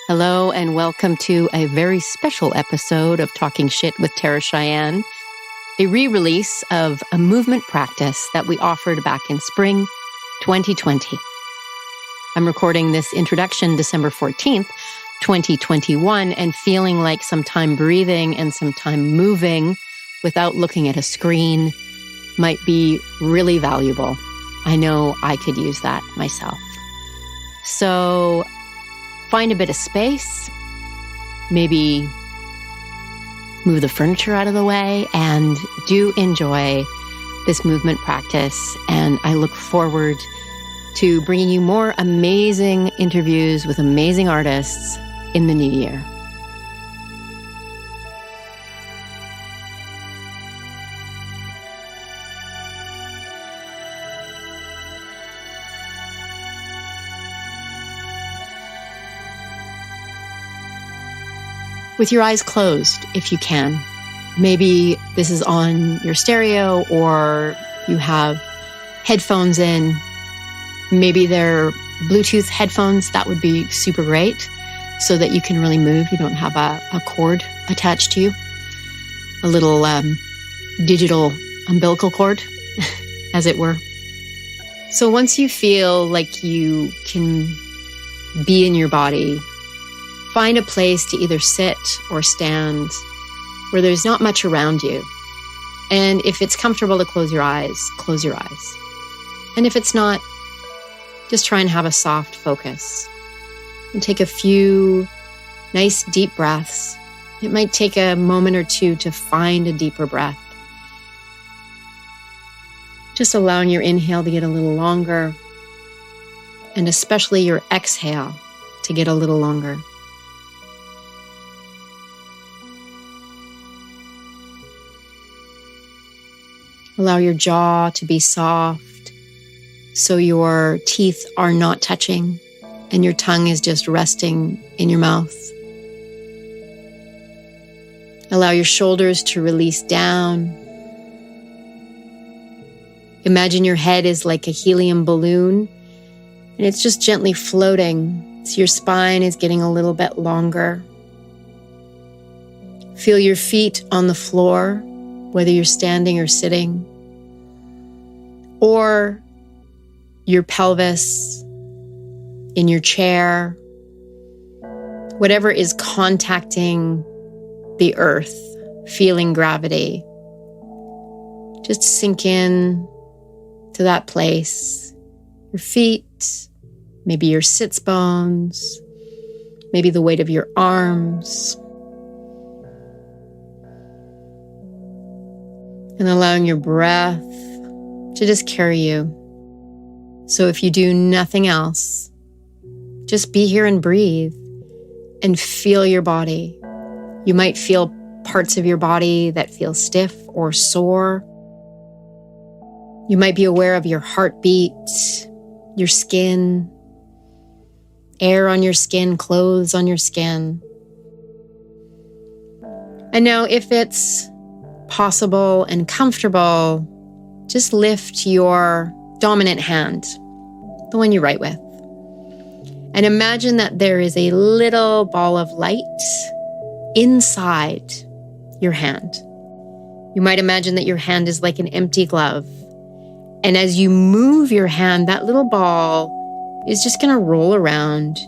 Hello and welcome to a very special episode of Talking Shit with Tara Cheyenne, a re-release of a movement practice that we offered back in spring 2020. I'm recording this introduction December 14th, 2021, and feeling like some time breathing and some time moving without looking at a screen might be really valuable. I know I could use that myself. So find a bit of space, maybe move the furniture out of the way, and do enjoy this movement practice. And I look forward to bringing you more amazing interviews with amazing artists in the new year. With your eyes closed, if you can. Maybe this is on your stereo or you have headphones in. Maybe they're Bluetooth headphones. That would be super great so that you can really move. You don't have a cord attached to you. A little digital umbilical cord, as it were. So once you feel like you can be in your body, find a place to either sit or stand where there's not much around you. And if it's comfortable to close your eyes, close your eyes. And if it's not, just try and have a soft focus. And take a few nice deep breaths. It might take a moment or two to find a deeper breath. Just allowing your inhale to get a little longer, and especially your exhale to get a little longer. Allow your jaw to be soft so your teeth are not touching and your tongue is just resting in your mouth. Allow your shoulders to release down. Imagine your head is like a helium balloon and it's just gently floating, so your spine is getting a little bit longer. Feel your feet on the floor, whether you're standing or sitting, or your pelvis in your chair, whatever is contacting the earth, feeling gravity. Just sink in to that place. Your feet, maybe your sits bones, maybe the weight of your arms. And allowing your breath to just carry you. So if you do nothing else, just be here and breathe and feel your body. You might feel parts of your body that feel stiff or sore. You might be aware of your heartbeat, your skin, air on your skin, clothes on your skin. And now if it's possible and comfortable, just lift your dominant hand, the one you write with, and imagine that there is a little ball of light inside your hand. You might imagine that your hand is like an empty glove. And as you move your hand, that little ball is just going to roll around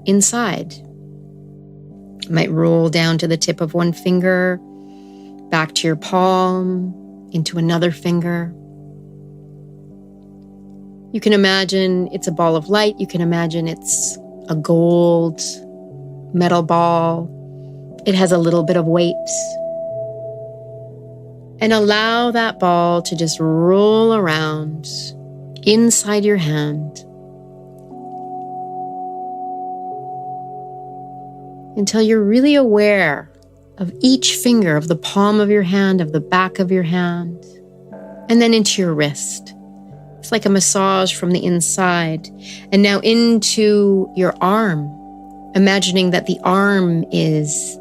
inside. It might roll down to the tip of one finger, back to your palm, into another finger. You can imagine it's a ball of light. You can imagine it's a gold metal ball. It has a little bit of weight. And allow that ball to just roll around inside your hand until you're really aware of each finger, of the palm of your hand, of the back of your hand, and then into your wrist. It's like a massage from the inside. And now into your arm, imagining that the arm is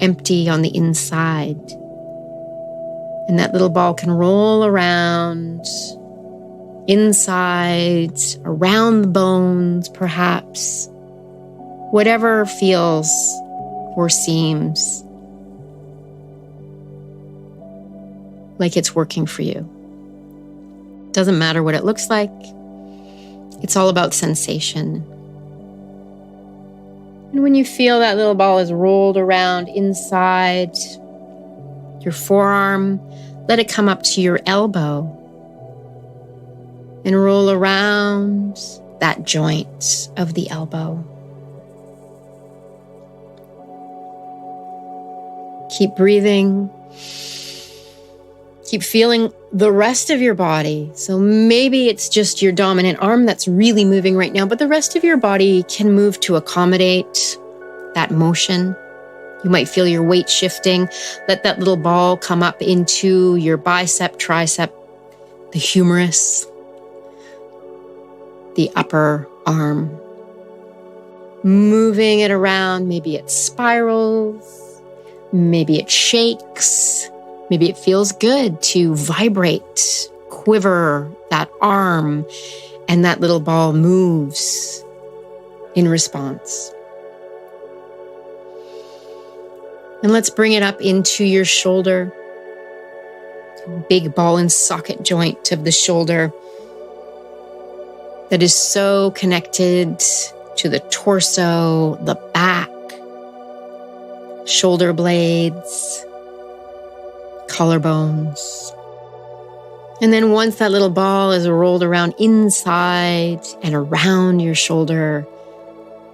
empty on the inside. And that little ball can roll around inside, around the bones, perhaps, whatever feels or seems like it's working for you. Doesn't matter what it looks like. It's all about sensation. And when you feel that little ball is rolled around inside your forearm, let it come up to your elbow and roll around that joint of the elbow. Keep breathing. Keep feeling the rest of your body. So maybe it's just your dominant arm that's really moving right now, but the rest of your body can move to accommodate that motion. You might feel your weight shifting. Let that little ball come up into your bicep, tricep, the humerus, the upper arm. Moving it around. Maybe it spirals. Maybe it shakes. Maybe it feels good to vibrate, quiver that arm, and that little ball moves in response. And let's bring it up into your shoulder, big ball and socket joint of the shoulder that is so connected to the torso, the back, shoulder blades, collarbones. And then once that little ball is rolled around inside and around your shoulder,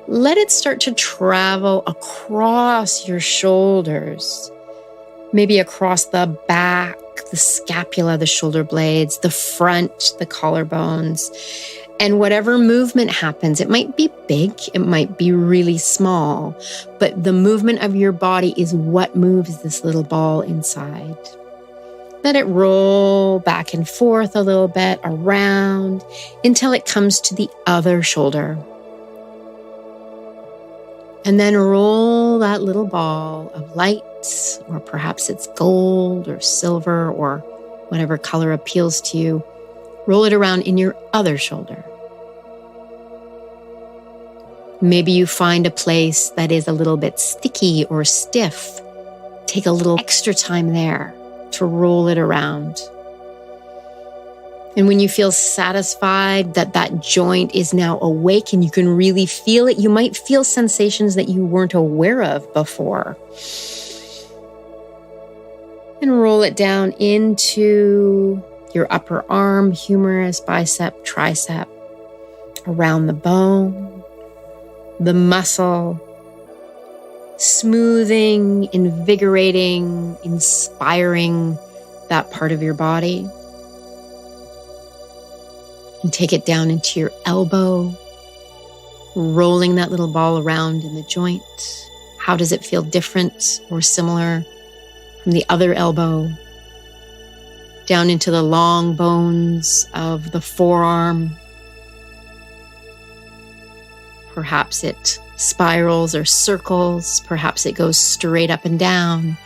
let it start to travel across your shoulders, maybe across the back, the scapula, the shoulder blades, the front, the collarbones. And whatever movement happens, it might be big, it might be really small, but the movement of your body is what moves this little ball inside. Let it roll back and forth a little bit around until it comes to the other shoulder. And then roll that little ball of light, or perhaps it's gold or silver or whatever color appeals to you. Roll it around in your other shoulder. Maybe you find a place that is a little bit sticky or stiff. Take a little extra time there to roll it around. And when you feel satisfied that that joint is now awake and you can really feel it, you might feel sensations that you weren't aware of before. And roll it down into your upper arm, humerus, bicep, tricep, around the bone, the muscle, smoothing, invigorating, inspiring that part of your body. And take it down into your elbow, rolling that little ball around in the joint. How does it feel different or similar from the other elbow? Down into the long bones of the forearm. Perhaps it spirals or circles. Perhaps it goes straight up and down.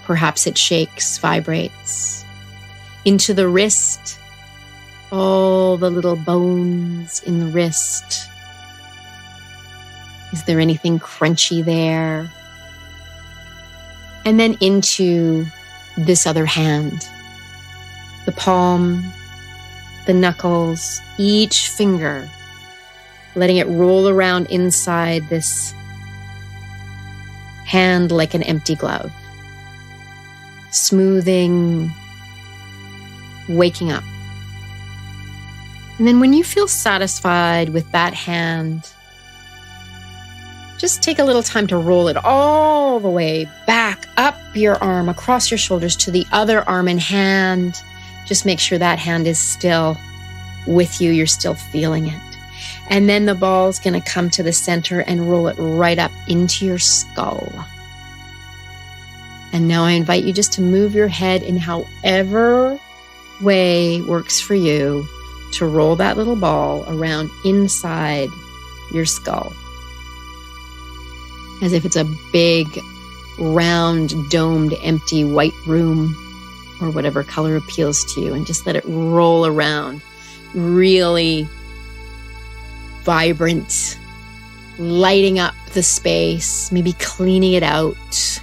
Perhaps it shakes, vibrates. Into the wrist. All the little bones in the wrist. Is there anything crunchy there? And then into this other hand. The palm, the knuckles, each finger, letting it roll around inside this hand like an empty glove. Smoothing, waking up. And then when you feel satisfied with that hand, just take a little time to roll it all the way back up your arm, across your shoulders to the other arm and hand. Just make sure that hand is still with you. You're still feeling it. And then the ball's going to come to the center and roll it right up into your skull. And now I invite you just to move your head in however way works for you to roll that little ball around inside your skull. As if it's a big, round, domed, empty white room or whatever color appeals to you, and just let it roll around. Really vibrant, lighting up the space, maybe cleaning it out,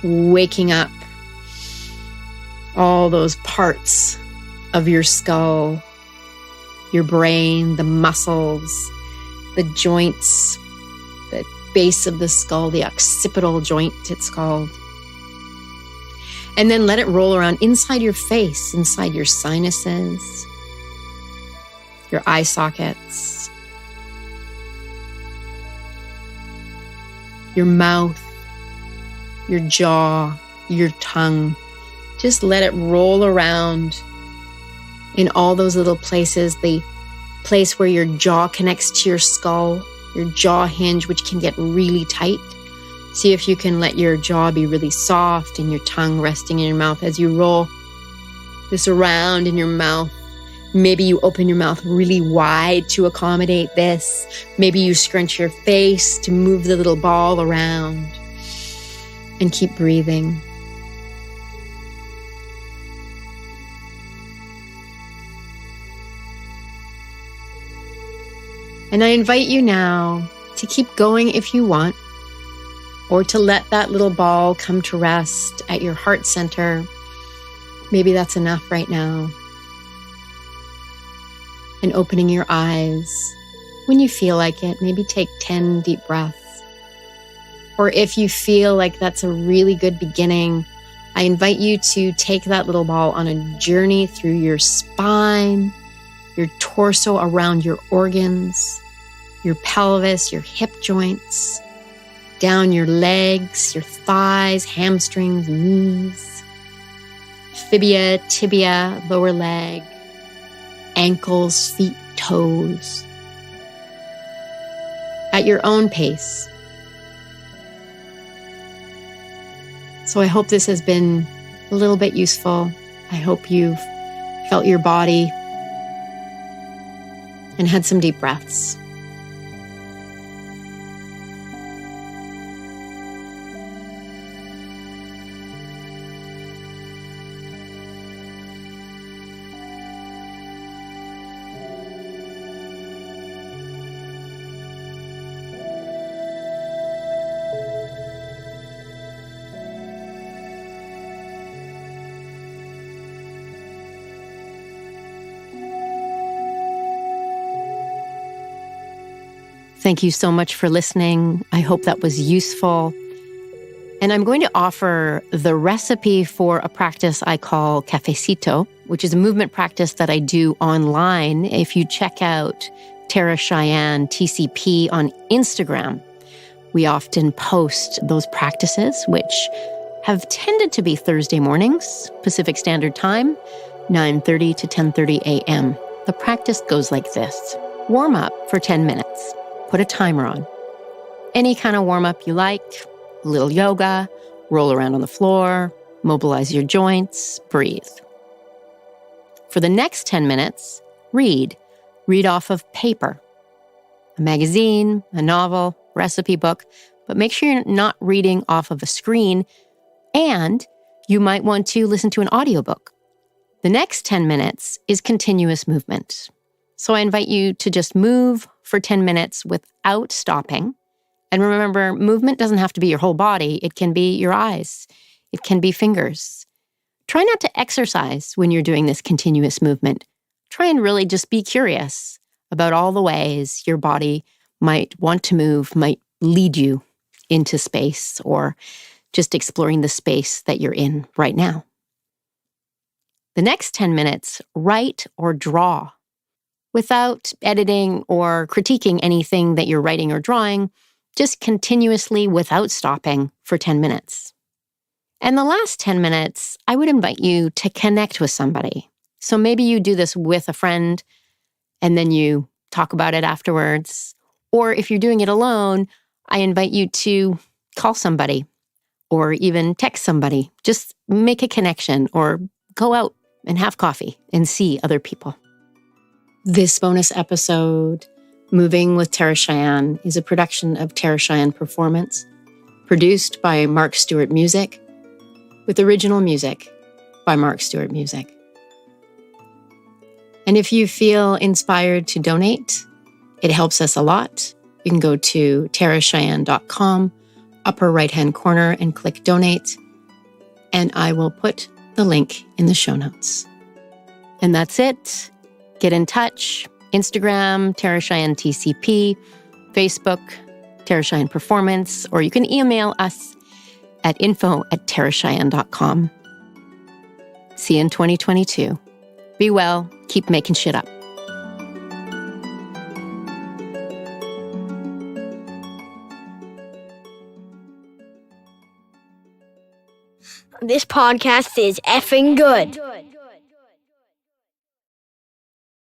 waking up all those parts of your skull, your brain, the muscles, the joints, the base of the skull, the occipital joint, it's called. And then let it roll around inside your face, inside your sinuses, your eye sockets, your mouth, your jaw, your tongue. Just let it roll around in all those little places, the place where your jaw connects to your skull, your jaw hinge, which can get really tight. See if you can let your jaw be really soft and your tongue resting in your mouth as you roll this around in your mouth. Maybe you open your mouth really wide to accommodate this. Maybe you scrunch your face to move the little ball around, and keep breathing. And I invite you now to keep going if you want, or to let that little ball come to rest at your heart center. Maybe that's enough right now. And opening your eyes when you feel like it. Maybe take 10 deep breaths. Or if you feel like that's a really good beginning, I invite you to take that little ball on a journey through your spine, your torso, around your organs, your pelvis, your hip joints, down your legs, your thighs, hamstrings, knees, fibia, tibia, lower leg, ankles, feet, toes, at your own pace. So I hope this has been a little bit useful. I hope you've felt your body and had some deep breaths. Thank you so much for listening. I hope that was useful. And I'm going to offer the recipe for a practice I call Cafecito, which is a movement practice that I do online. If you check out Tara Cheyenne TCP on Instagram, we often post those practices, which have tended to be Thursday mornings, Pacific Standard Time, 9:30 to 10:30 a.m. The practice goes like this. Warm up for 10 minutes. Put a timer on. Any kind of warm-up you like, a little yoga, roll around on the floor, mobilize your joints, breathe. For the next 10 minutes, read. Read off of paper. A magazine, a novel, recipe book, but make sure you're not reading off of a screen, and you might want to listen to an audiobook. The next 10 minutes is continuous movement. So I invite you to just move for 10 minutes without stopping. And remember, movement doesn't have to be your whole body. It can be your eyes. It can be fingers. Try not to exercise when you're doing this continuous movement. Try and really just be curious about all the ways your body might want to move, might lead you into space, or just exploring the space that you're in right now. The next 10 minutes, write or draw. Without editing or critiquing anything that you're writing or drawing, just continuously without stopping for 10 minutes. And the last 10 minutes, I would invite you to connect with somebody. So maybe you do this with a friend and then you talk about it afterwards. Or if you're doing it alone, I invite you to call somebody or even text somebody. Just make a connection or go out and have coffee and see other people. This bonus episode, Moving with Tara Cheyenne, is a production of Tara Cheyenne Performance, produced by Marc Stewart Music, with original music by Marc Stewart Music. And if you feel inspired to donate, it helps us a lot. you can go to terracheyenne.com, upper right-hand corner, and click donate. And I will put the link in the show notes. And that's it. Get in touch. Instagram, Terra Cheyenne TCP, Facebook, Terra Cheyenne Performance, or you can email us at info@terracheyenne.com. See you in 2022. Be well. Keep making shit up. This podcast is effing good.